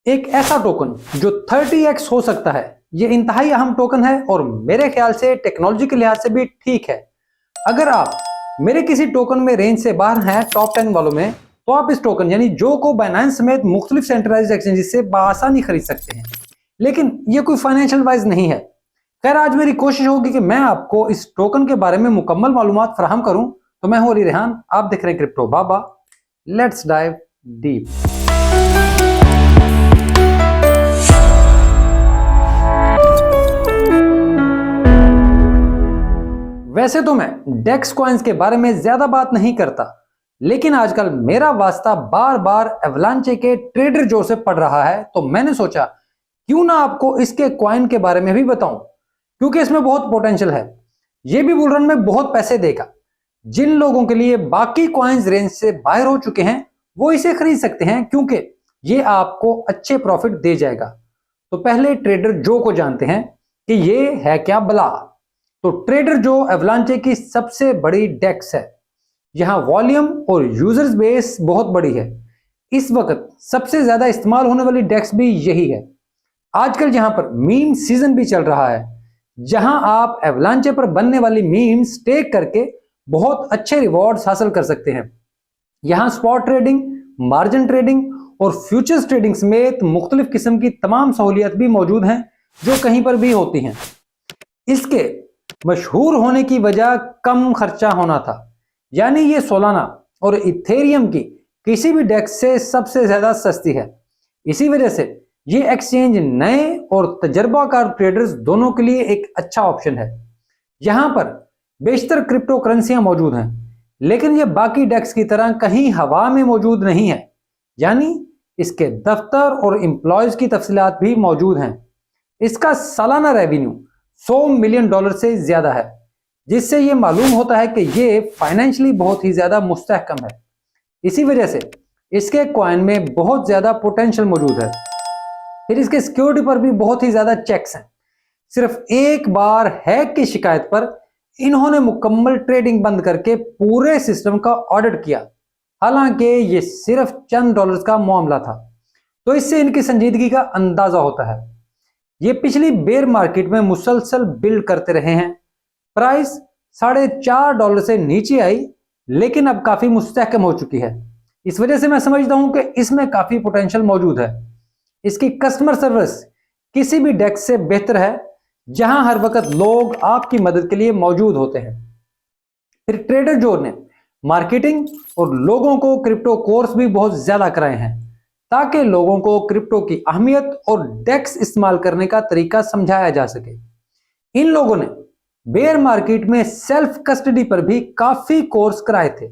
एक ऐसा टोकन जो 30x हो सकता है, ये इंतहाई अहम टोकन है और मेरे ख्याल से टेक्नोलॉजी के लिहाज से भी ठीक है। अगर आप मेरे किसी टोकन में रेंज से बाहर हैं टॉप 10 वालों में, तो आप इस टोकन यानी जो को बाइनेंस समेत मुख्तलिफ सेंट्रलाइज्ड एक्सचेंजेस से बआसानी खरीद सकते हैं, लेकिन ये कोई फाइनेंशियल एडवाइस नहीं है। खैर, आज मेरी कोशिश होगी कि मैं आपको इस टोकन के बारे में मुकम्मल मालूमात फराहम करूं। तो मैं हूं अली रेहान, आप देख रहे हैं crypto Baba. Let's dive deep. वैसे तो मैं डेक्स कॉइन्स के बारे में ज्यादा बात नहीं करता, लेकिन आजकल मेरा वास्ता बार बार एवलांचे के ट्रेडर जो से पड़ रहा है, तो मैंने सोचा क्यों ना आपको इसके कॉइन के बारे में भी बताऊं, क्योंकि इसमें बहुत पोटेंशियल है। ये भी बुल रन में बहुत पैसे देगा। जिन लोगों के लिए बाकी कॉइन्स रेंज से बाहर हो चुके हैं, वो इसे खरीद सकते हैं, क्योंकि ये आपको अच्छे प्रॉफिट दे जाएगा। तो पहले ट्रेडर जो को जानते हैं कि ये है क्या बला। तो ट्रेडर जो एवलांचे की सबसे बड़ी डेक्स है। यहां वॉल्यूम और यूजर्स बेस बहुत बड़ी है। इस वक्त सबसे ज्यादा इस्तेमाल होने वाली डेक्स भी यही है। आजकल यहां पर मीम सीजन भी चल रहा है, जहां आप एवलांचे पर बनने वाली मीम स्टेक करके बहुत अच्छे रिवॉर्ड्स हासिल कर सकते हैं। यहां स्पॉट ट्रेडिंग, मार्जिन ट्रेडिंग और फ्यूचर्स ट्रेडिंग समेत मुख्तलिफ किस्म की तमाम सहूलियत भी मौजूद हैं, जो कहीं पर भी होती हैं। इसके मशहूर होने की वजह कम खर्चा होना था, यानी ये सोलाना और इथेरियम की किसी भी डेक्स से सबसे ज्यादा सस्ती है। इसी वजह से ये एक्सचेंज नए और तजर्बाकार ट्रेडर्स दोनों के लिए एक अच्छा ऑप्शन है। यहां पर बेशतर क्रिप्टो करेंसियां मौजूद हैं, लेकिन ये बाकी डेक्स की तरह कहीं हवा में मौजूद नहीं है, यानी इसके दफ्तर और एम्प्लॉयज की तफसीलात भी मौजूद हैं। इसका सालाना रेवेन्यू $100 मिलियन से ज्यादा है, जिससे यह मालूम होता है कि ये फाइनेंशियली बहुत ही ज्यादा मुस्तहकम है। इसी वजह से इसके कॉइन में बहुत ज्यादा पोटेंशियल मौजूद है। फिर इसके सिक्योरिटी पर भी बहुत ही ज्यादा चेक्स हैं। सिर्फ एक बार हैक की शिकायत पर इन्होंने मुकम्मल ट्रेडिंग बंद करके पूरे सिस्टम का ऑडिट किया, हालांकि ये सिर्फ चंद डॉलर्स का मामला था। तो इससे इनकी संजीदगी का अंदाजा होता है। ये पिछली बेयर मार्केट में मुसलसल बिल्ड करते रहे हैं। प्राइस $4.5 से नीचे आई, लेकिन अब काफी मुस्तहकम हो चुकी है। इस वजह से मैं समझता हूं कि इसमें काफी पोटेंशियल मौजूद है। इसकी कस्टमर सर्विस किसी भी डेक्स से बेहतर है, जहां हर वक्त लोग आपकी मदद के लिए मौजूद होते हैं। फिर ट्रेडर जो ने मार्केटिंग और लोगों को क्रिप्टो कोर्स भी बहुत ज्यादा कराए हैं, ताकि लोगों को क्रिप्टो की अहमियत और डेक्स इस्तेमाल करने का तरीका समझाया जा सके। इन लोगों ने बेयर मार्केट में सेल्फ कस्टडी पर भी काफी कोर्स कराए थे।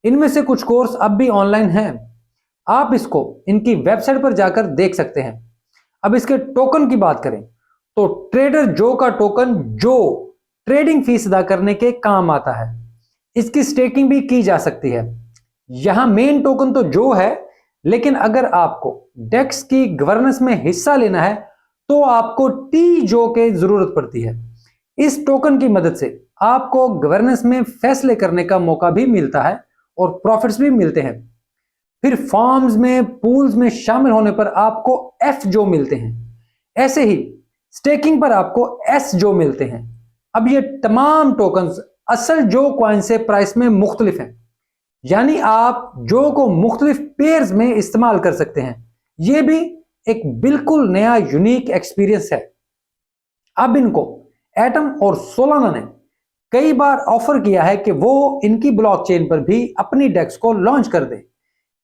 इनमें से कुछ कोर्स अब भी ऑनलाइन हैं। आप इसको इनकी वेबसाइट पर जाकर देख सकते हैं। अब इसके टोकन की बात करें, तो ट्रेडर जो का टोकन जो ट्रेडिंग फीस अदा करने के काम आता है। इसकी स्टेकिंग भी की जा सकती है। यहां मेन टोकन तो जो है, लेकिन अगर आपको डेक्स की गवर्नेंस में हिस्सा लेना है, तो आपको टी जो के जरूरत पड़ती है। इस टोकन की मदद से आपको गवर्नेंस में फैसले करने का मौका भी मिलता है और प्रॉफिट्स भी मिलते हैं। फिर फॉर्म्स में, पूल्स में शामिल होने पर आपको एफ जो मिलते हैं। ऐसे ही स्टेकिंग पर आपको एस जो मिलते हैं। अब ये तमाम टोकन्स असल जो कॉइन से प्राइस में मुख्तलिफ हैं, यानी आप जो को मुख्तलिफ पेयर्स में इस्तेमाल कर सकते हैं। यह भी एक बिल्कुल नया यूनिक एक्सपीरियंस है। अब इनको एटम और सोलाना ने कई बार ऑफर किया है कि वो इनकी ब्लॉकचेन पर भी अपनी डेक्स को लॉन्च कर दे,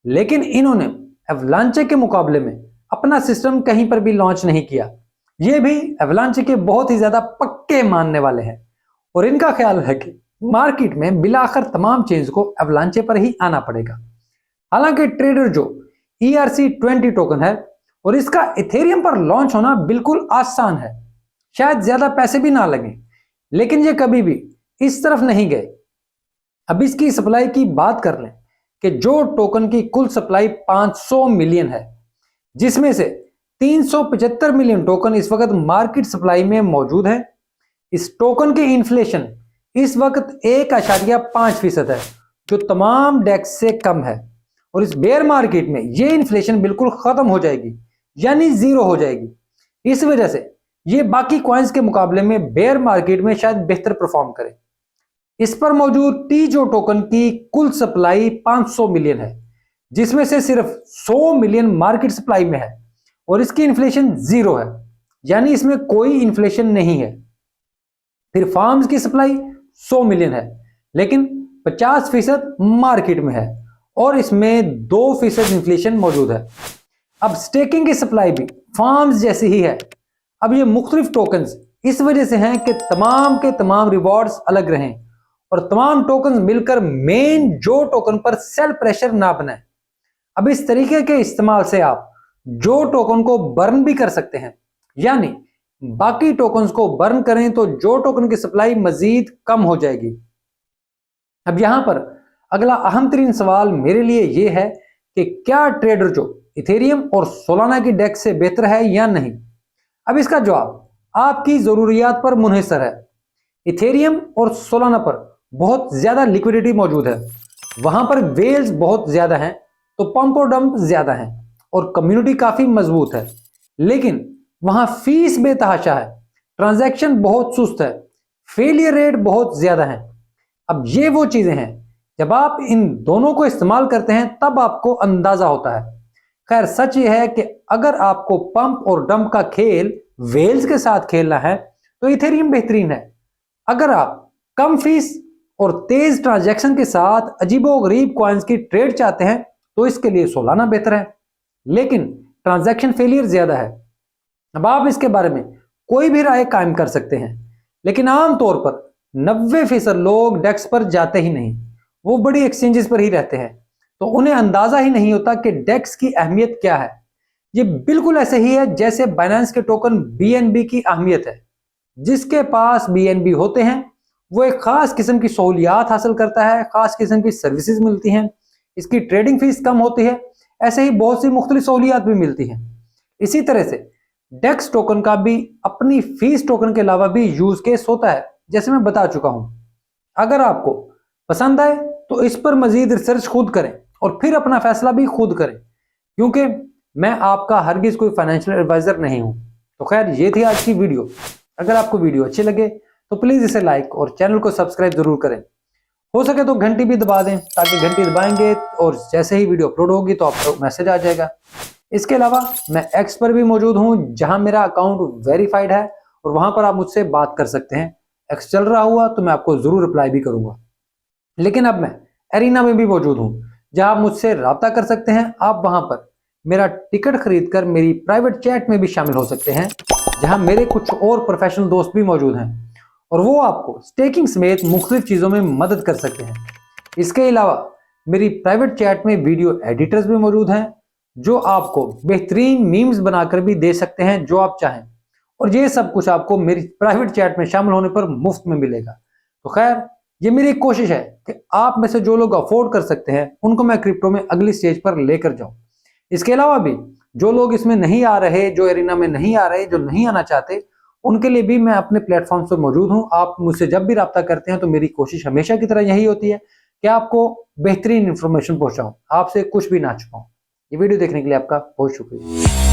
लेकिन इन्होंने एवलांचे के मुकाबले में अपना सिस्टम कहीं पर भी लॉन्च नहीं किया। ये भी एवलांचे के बहुत ही ज्यादा पक्के मानने वाले हैं और इनका ख्याल है कि मार्केट में बिलाखिर तमाम चेंज को एवलांचे पर ही आना पड़ेगा। हालांकि ट्रेडर जो ERC-20 टोकन है और इसका इथेरियम पर लॉन्च होना बिल्कुल आसान है। शायद ज्यादा पैसे भी ना लगे, लेकिन ये कभी भी इस तरफ नहीं गए। अब इसकी सप्लाई की बात कर लें कि जो टोकन की कुल सप्लाई 500 मिलियन है, जिसमें से 375 मिलियन टोकन इस वक्त मार्केट सप्लाई में मौजूद है। इस टोकन की इन्फ्लेशन इस वक्त 1.5% है, जो तमाम डेक्स से कम है। और इस बेयर मार्केट में ये इन्फ्लेशन बिल्कुल खत्म हो जाएगी, यानी जीरो हो जाएगी। इस वजह से ये बाकी कॉइन्स के मुकाबले में बेयर मार्केट में शायद बेहतर परफॉर्म करे। इस पर मौजूद टीजो टोकन की कुल सप्लाई 500 मिलियन है, जिसमें से सिर्फ 100 मिलियन मार्केट सप्लाई में है और इसकी इन्फ्लेशन जीरो है, यानी इसमें कोई इन्फ्लेशन नहीं है। फिर फार्म्स की सप्लाई 100 मिलियन है, लेकिन 50% मार्केट में है और इसमें 2% इन्फ्लेशन मौजूद है। अब स्टेकिंग की सप्लाई भी फार्म्स जैसी ही है। अब ये मुख्तलिफ टोकन्स इस वजह से हैं कि तमाम के तमाम रिवॉर्ड्स अलग रहें और तमाम टोकन्स मिलकर मेन जो टोकन पर सेल प्रेशर ना बनाए। अब इस तरीके के इस्तेमाल से आप जो टोकन को बर्न भी कर सकते हैं, यानी बाकी टोकन्स को बर्न करें तो जो टोकन की सप्लाई मजीद कम हो जाएगी। अब यहां पर अगला अहम तरीन सवाल मेरे लिए यह है कि क्या ट्रेडर जो इथेरियम और सोलाना की डेक्स से बेहतर है या नहीं। अब इसका जवाब आपकी जरूरियात पर मुनहसर है। इथेरियम और सोलाना पर बहुत ज्यादा लिक्विडिटी मौजूद है, वहां पर वेल्स बहुत ज्यादा हैं, तो पंप और डंप ज्यादा हैं और कम्युनिटी काफी मजबूत है, लेकिन वहां फीस बेतहाशा है, ट्रांजैक्शन बहुत सुस्त है, फेलियर रेट बहुत ज्यादा है। अब ये वो चीजें हैं, जब आप इन दोनों को इस्तेमाल करते हैं तब आपको अंदाजा होता है। खैर सच ये है कि अगर आपको पंप और डंप का खेल वेल्स के साथ खेलना है तो इथेरियम बेहतरीन है। अगर आप कम फीस और तेज ट्रांजैक्शन के साथ अजीबोगरीब कॉइन्स की ट्रेड चाहते हैं तो इसके लिए सोलाना बेहतर है, लेकिन ट्रांजैक्शन फेलियर ज्यादा है। अब आप इसके बारे में कोई भी राय कायम कर सकते हैं, लेकिन आमतौर पर 90% लोग डेक्स पर जाते ही नहीं, वो बड़ी एक्सचेंजेस पर ही रहते हैं, तो उन्हें अंदाजा ही नहीं होता कि डेक्स की अहमियत क्या है। ये बिल्कुल ऐसे ही है जैसे बाइनेंस के टोकन बीएनबी की अहमियत है। जिसके पास बीएनबी होते हैं वो एक खास किस्म की सहूलियात हासिल करता है, खास किस्म की सर्विसेज मिलती हैं, इसकी ट्रेडिंग फीस कम होती है, ऐसे ही बहुत सी मुख्तलिफ सहूलियात भी मिलती हैं। इसी तरह से डेक्स टोकन का भी अपनी फीस टोकन के अलावा भी यूज केस होता है, जैसे मैं बता चुका हूं। अगर आपको पसंद आए तो इस पर मजीद रिसर्च खुद करें और फिर अपना फैसला भी खुद करें, क्योंकि मैं आपका हरगिज कोई फाइनेंशियल एडवाइजर नहीं हूं। तो खैर ये थी आज की वीडियो। अगर आपको वीडियो अच्छी लगे तो प्लीज इसे लाइक और चैनल को सब्सक्राइब जरूर करें। हो सके तो घंटी भी दबा दें, ताकि घंटी दबाएंगे और जैसे ही वीडियो अपलोड होगी तो आपको मैसेज आ जाएगा। इसके अलावा मैं एक्स पर भी मौजूद हूं, जहां मेरा अकाउंट वेरीफाइड है और वहां पर आप मुझसे बात कर सकते हैं। एक्स चल रहा हुआ तो मैं आपको जरूर रिप्लाई भी करूंगा। लेकिन अब मैं एरिना में भी मौजूद हूं, जहां आप मुझसे राब्ता कर सकते हैं। आप वहां पर मेरा टिकट खरीदकर मेरी प्राइवेट चैट में भी शामिल हो सकते हैं, जहां मेरे कुछ और प्रोफेशनल दोस्त भी मौजूद हैं और वो आपको स्टेकिंग समेत मुख्तलिफ चीजों में मदद कर सकते हैं। इसके अलावा मेरी प्राइवेट चैट में वीडियो एडिटर्स भी मौजूद हैं, जो आपको बेहतरीन मीम्स बनाकर भी दे सकते हैं जो आप चाहें, और ये सब कुछ आपको मेरी प्राइवेट चैट में शामिल होने पर मुफ्त में मिलेगा। तो खैर ये मेरी एक कोशिश है कि आप में से जो लोग अफोर्ड कर सकते हैं उनको मैं क्रिप्टो में अगली स्टेज पर लेकर जाऊं। इसके अलावा भी जो लोग इसमें नहीं आ रहे, जो एरिना में नहीं आ रहे, जो नहीं आना चाहते, उनके लिए भी मैं अपने प्लेटफॉर्म पर मौजूद हूं। आप मुझसे जब भी राब्ता करते हैं तो मेरी कोशिश हमेशा की तरह यही होती है कि आपको बेहतरीन इंफॉर्मेशन पहुंचाऊं, आपसे कुछ भी ना छुपाऊं। ये वीडियो देखने के लिए आपका बहुत शुक्रिया।